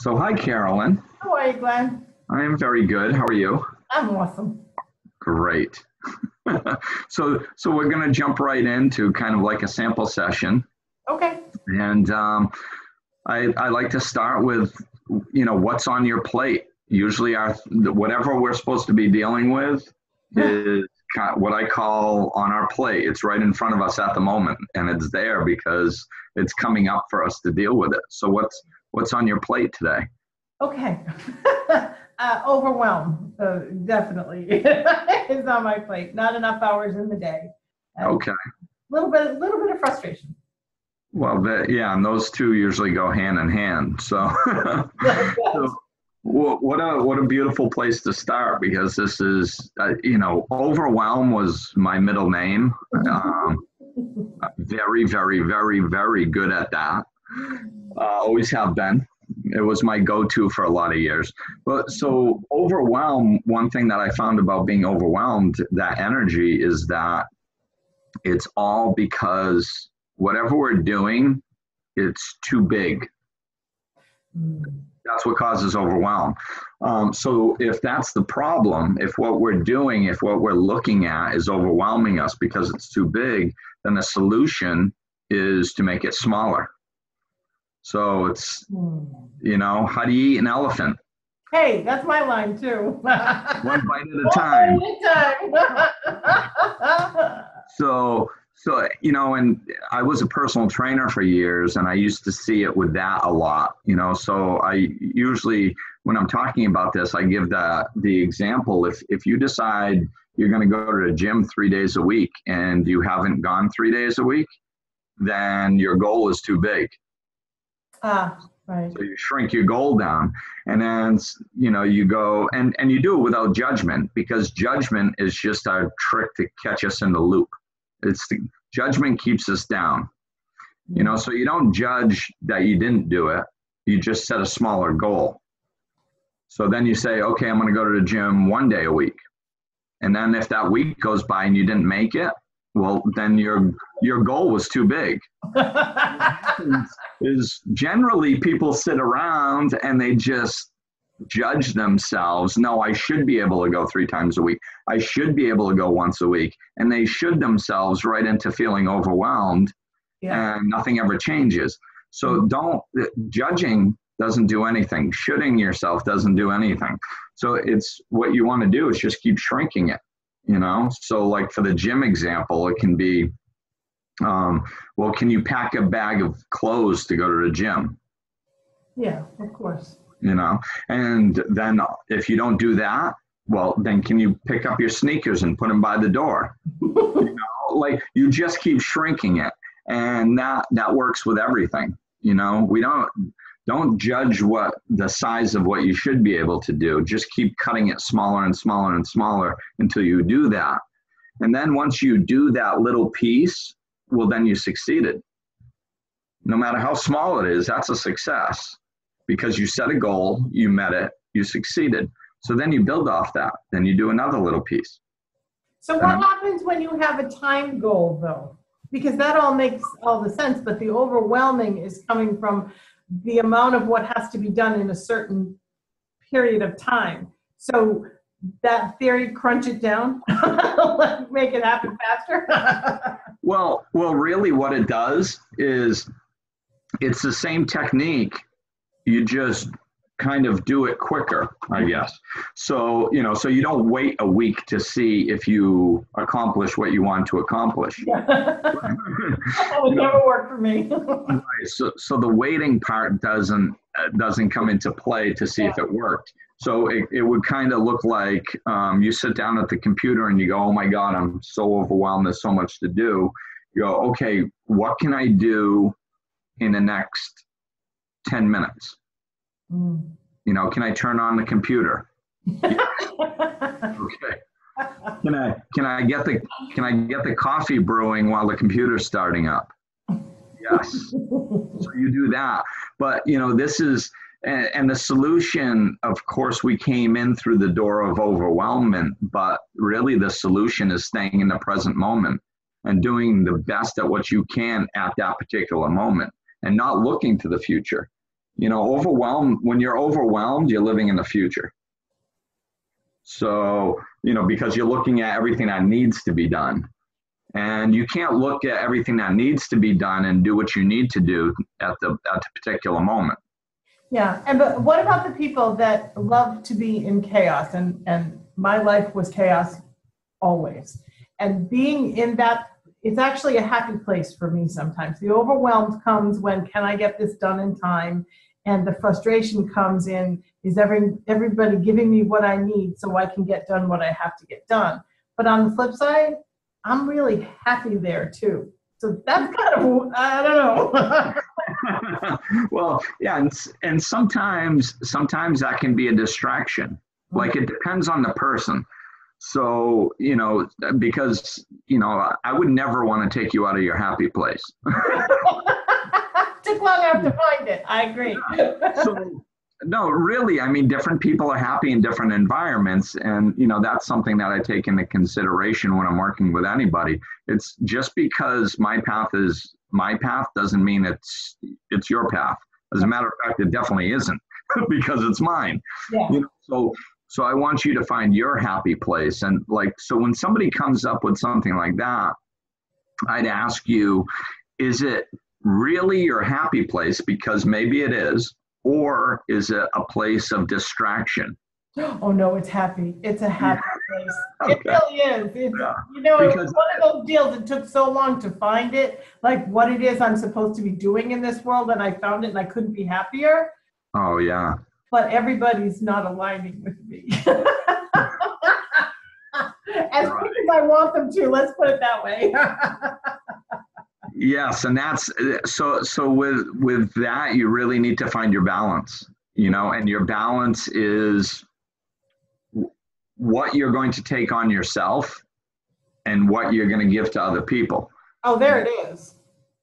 So hi, Carolyn. How are you, Glenn? I am very good. How are you? I'm awesome. Great. So we're going to jump right into kind of like a sample session, Okay. and I like to start with what's on your plate. Usually, our whatever we're supposed to be dealing with is what I call on our plate. It's right in front of us at the moment, and it's there because it's coming up for us to deal with it. So what's on your plate today? Okay. Overwhelm, definitely, is on my plate. Not enough hours in the day. And Okay. little bit of frustration. Well, yeah, and those two usually go hand in hand. So, so what a beautiful place to start, because this is, overwhelm was my middle name. Very, very, very, very good at that. Always have been. It was my go-to for a lot of years. But so overwhelm, one thing that I found about being overwhelmed, that energy, is that it's all because whatever we're doing, it's too big. That's what causes overwhelm. So if that's the problem, if what we're doing, if what we're looking at is overwhelming us because it's too big, then the solution is to make it smaller. So it's, how do you eat an elephant? Hey, that's my line too. One bite at a One time. bite at a time. So, and I was a personal trainer for years, and I used to see it with that a lot, so I usually, when I'm talking about this, I give the example. If you decide you're going to go to the gym 3 days a week and you haven't gone 3 days a week, then your goal is too big. Right. So you shrink your goal down, and then, you go and you do it without judgment, because judgment is just a trick to catch us in the loop. Judgment keeps us down, so you don't judge that you didn't do it. You just set a smaller goal. So then you say, okay, I'm going to go to the gym 1 day a week. And then if that week goes by and you didn't make it, well, then your goal was too big. Is generally people sit around and they just judge themselves. No, I should be able to go 3 times a week. I should be able to go once a week. And they should themselves right into feeling overwhelmed, and nothing ever changes. So judging doesn't do anything. Shoulding yourself doesn't do anything. So it's what you want to do is just keep shrinking it, So like for the gym example, it can be, well, can you pack a bag of clothes to go to the gym? Yeah, of course. And then if you don't do that, well, then can you pick up your sneakers and put them by the door? Like you just keep shrinking it. And that works with everything. We don't judge what the size of what you should be able to do. Just keep cutting it smaller and smaller and smaller until you do that. And then once you do that little piece, well, then you succeeded. No matter how small it is, that's a success, because you set a goal, you met it, you succeeded. So then you build off that. Then you do another little piece. So what happens when you have a time goal, though? Because that all makes all the sense, but the overwhelming is coming from the amount of what has to be done in a certain period of time. So that theory, crunch it down, make it happen faster. Well, really what it does is it's the same technique. You just kind of do it quicker, I guess. So, so you don't wait a week to see if you accomplish what you want to accomplish. That would never work for me. Right. So the waiting part doesn't come into play to see if it worked. So it would kind of look like you sit down at the computer and you go, oh my God, I'm so overwhelmed. There's so much to do. You go, okay, what can I do in the next 10 minutes? Can I turn on the computer? Okay. Can I get the coffee brewing while the computer's starting up? Yes. So you do that. But this is, and the solution, of course, we came in through the door of overwhelmment, but really the solution is staying in the present moment and doing the best at what you can at that particular moment, and not looking to the future. When you're overwhelmed, you're living in the future. So, because you're looking at everything that needs to be done. And you can't look at everything that needs to be done and do what you need to do at the particular moment. Yeah, but what about the people that love to be in chaos? And my life was chaos always. And being in that, it's actually a happy place for me sometimes. The overwhelmed comes when, can I get this done in time? And the frustration comes in, is everybody giving me what I need so I can get done what I have to get done? But on the flip side, I'm really happy there too. So that's kind of, I don't know. Well, yeah, and sometimes that can be a distraction. Like, it depends on the person. So, because, I would never want to take you out of your happy place. Took long enough to find it. I agree. So, no, really, I mean, different people are happy in different environments. And, that's something that I take into consideration when I'm working with anybody. It's just because my path is my path doesn't mean it's your path. As a matter of fact, it definitely isn't because it's mine. Yeah. So I want you to find your happy place. And so when somebody comes up with something like that, I'd ask you, is it really your happy place? Because maybe it is. Or is it a place of distraction? Oh no, it's happy. It's a happy place. Okay. It really is. It's, it's one of those deals. It took so long to find it, like what it is I'm supposed to be doing in this world, and I found it and I couldn't be happier. Oh yeah. But everybody's not aligning with me. As quick as I want them to, let's put it that way. Yes, and that's so with that, you really need to find your balance, and your balance is what you're going to take on yourself and what you're going to give to other people. Oh, there it is.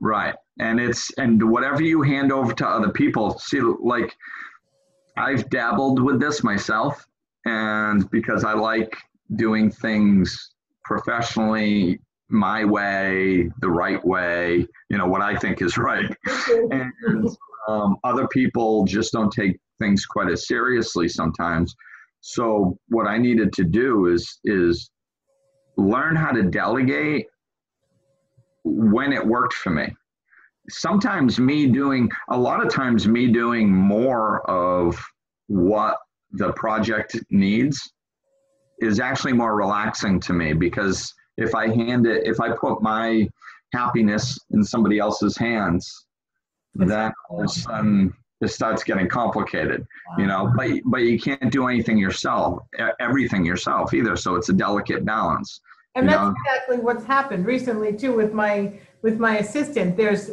Right. And whatever you hand over to other people, see, like, I've dabbled with this myself, and because I like doing things professionally, my way, the right way, what I think is right. And other people just don't take things quite as seriously sometimes. So what I needed to do is learn how to delegate when it worked for me. A lot of times me doing more of what the project needs is actually more relaxing to me, because if I put my happiness in somebody else's hands, then all of a sudden it starts getting complicated, but you can't do everything yourself either. So it's a delicate balance. And that's exactly what's happened recently too with my assistant. There's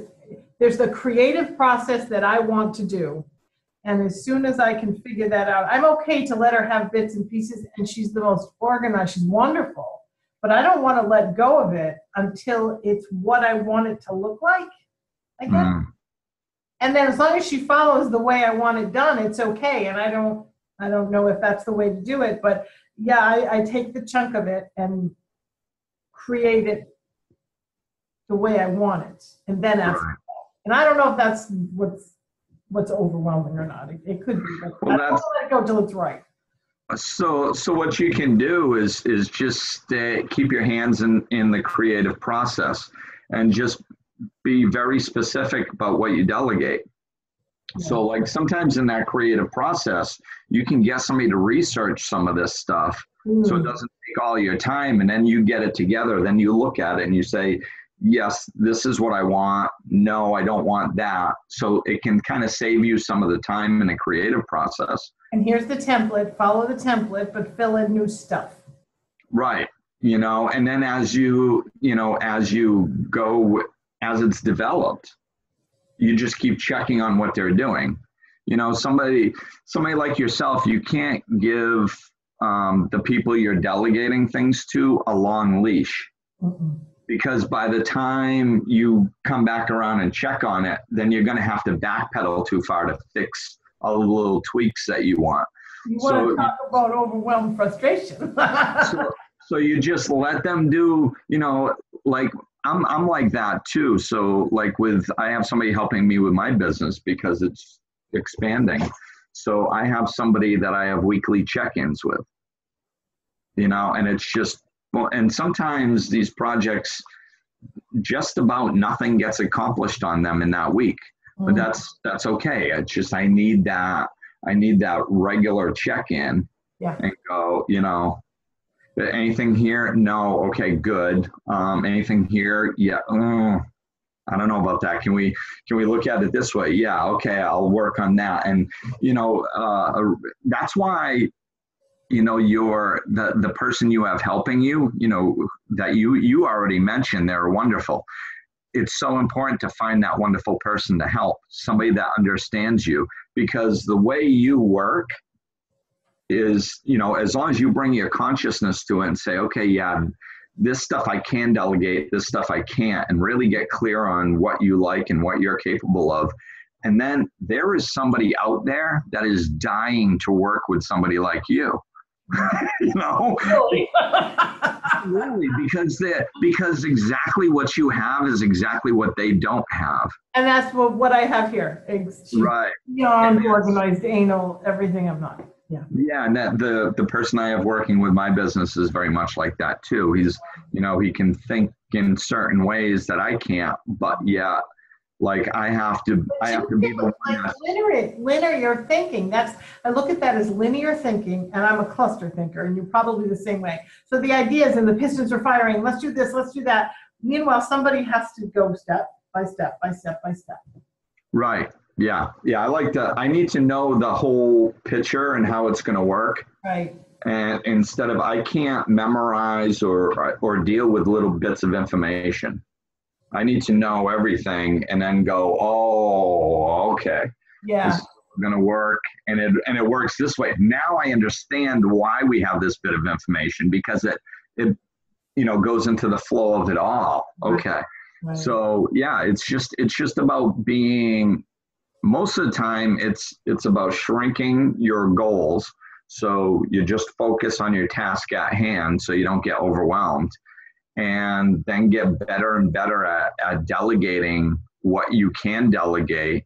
the creative process that I want to do. And as soon as I can figure that out, I'm okay to let her have bits and pieces, and she's the most organized. She's wonderful. But I don't want to let go of it until it's what I want it to look like. I guess. Mm. And then as long as she follows the way I want it done, it's okay. And I don't know if that's the way to do it, but yeah, I take the chunk of it and create it the way I want it, and then ask. Right. And I don't know if that's what's overwhelming or not. It could be, but I don't want to let it go till it's right. So what you can do is just keep your hands in the creative process, and just be very specific about what you delegate. Yeah. So like sometimes in that creative process, you can get somebody to research some of this stuff. So it doesn't take all your time, and then you get it together. Then you look at it and you say, yes, this is what I want. No, I don't want that. So it can kind of save you some of the time in the creative process. And here's the template, follow the template, but fill in new stuff. Right. And then as you go, as it's developed, you just keep checking on what they're doing. Somebody like yourself, you can't give the people you're delegating things to a long leash. Mm-mm. Because by the time you come back around and check on it, then you're going to have to backpedal too far to fix all the little tweaks that you want. You want to talk about overwhelmed frustration. so you just let them do, like I'm like that too. So like I have somebody helping me with my business because it's expanding. So I have somebody that I have weekly check-ins with, and it's just, well, and sometimes these projects, just about nothing gets accomplished on them in that week, but that's okay. It's just, I need that regular check-in and go, anything here? No. Okay, good. Anything here? Yeah. I don't know about that. Can we look at it this way? Yeah. Okay. I'll work on that. And, that's why, the person you have helping you, that you already mentioned, they're wonderful. It's so important to find that wonderful person to help, somebody that understands you, because the way you work is, as long as you bring your consciousness to it and say, okay, yeah, this stuff I can delegate, this stuff I can't, and really get clear on what you like and what you're capable of. And then there is somebody out there that is dying to work with somebody like you. Really, because exactly what you have is exactly what they don't have. And that's what I have here. Right. Beyond organized, anal, everything I'm not. Yeah. Yeah, and that the person I have working with my business is very much like that too. He's, he can think in certain ways that I can't, but yeah, like I have to be the one that's linear thinking. I look at that as linear thinking, and I'm a cluster thinker, and you're probably the same way. So the ideas and the pistons are firing. Let's do this. Let's do that. Meanwhile, somebody has to go step by step by step by step. Right. Yeah. Yeah. I need to know the whole picture and how it's going to work. Right. And instead of, I can't memorize or deal with little bits of information. I need to know everything and then go, oh, okay. Yeah. This is going to work. And it works this way. Now I understand why we have this bit of information, because it goes into the flow of it all. Okay. Right. So yeah, it's just about being, most of the time it's about shrinking your goals. So you just focus on your task at hand so you don't get overwhelmed, and then get better and better at delegating what you can delegate,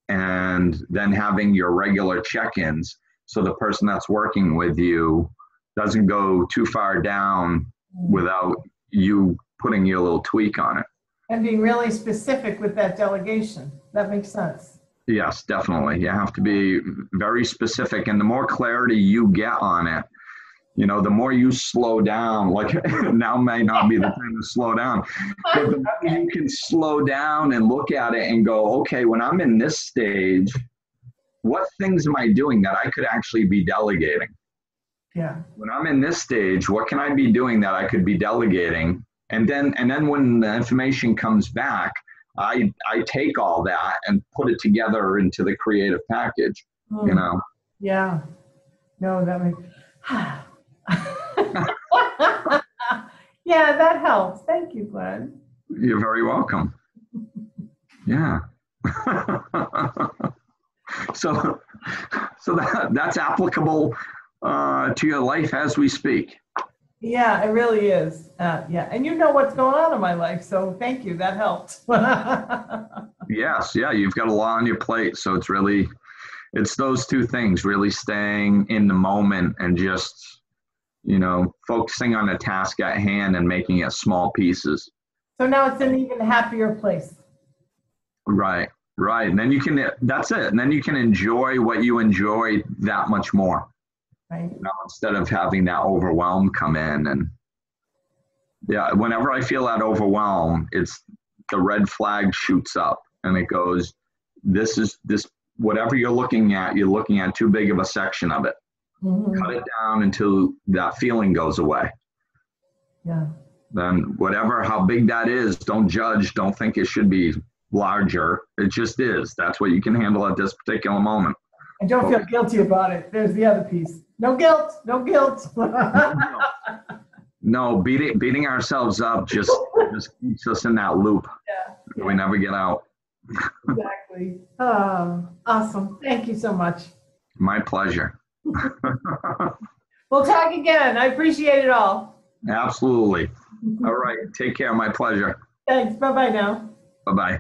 and then having your regular check-ins so the person that's working with you doesn't go too far down without you putting your little tweak on it. And being really specific with that delegation. That makes sense. Yes, definitely. You have to be very specific, and the more clarity you get on it, the more you slow down. Like now may not be the time to slow down, but the more you can slow down and look at it and go, okay, when I'm in this stage, what things am I doing that I could actually be delegating? Yeah. When I'm in this stage, what can I be doing that I could be delegating? And then when the information comes back, I take all that and put it together into the creative package, Yeah. No, that makes, yeah, that helps. Thank you, Glenn. You're very welcome. Yeah. So that's applicable to your life as we speak. Yeah, it really is. Yeah, and you know what's going on in my life, so thank you. That helped. Yes, yeah, you've got a lot on your plate, so it's those two things: really staying in the moment and just focusing on the task at hand and making it small pieces. So now it's an even happier place. Right. And then that's it. And then you can enjoy what you enjoy that much more. Right. Instead of having that overwhelm come in. And yeah, whenever I feel that overwhelm, it's the red flag shoots up and it goes, this whatever you're looking at too big of a section of it. Mm-hmm. Cut it down until that feeling goes away. Yeah. Then how big that is, don't judge, don't think it should be larger. It just is. That's what you can handle at this particular moment. And don't feel guilty about it. There's the other piece. No guilt. No, beating ourselves up just keeps us in that loop. Yeah. We never get out. Exactly. Oh, awesome. Thank you so much. My pleasure. We'll talk again. I appreciate it all. Absolutely. All right. Take care. My pleasure. Thanks. Bye-bye now. Bye-bye.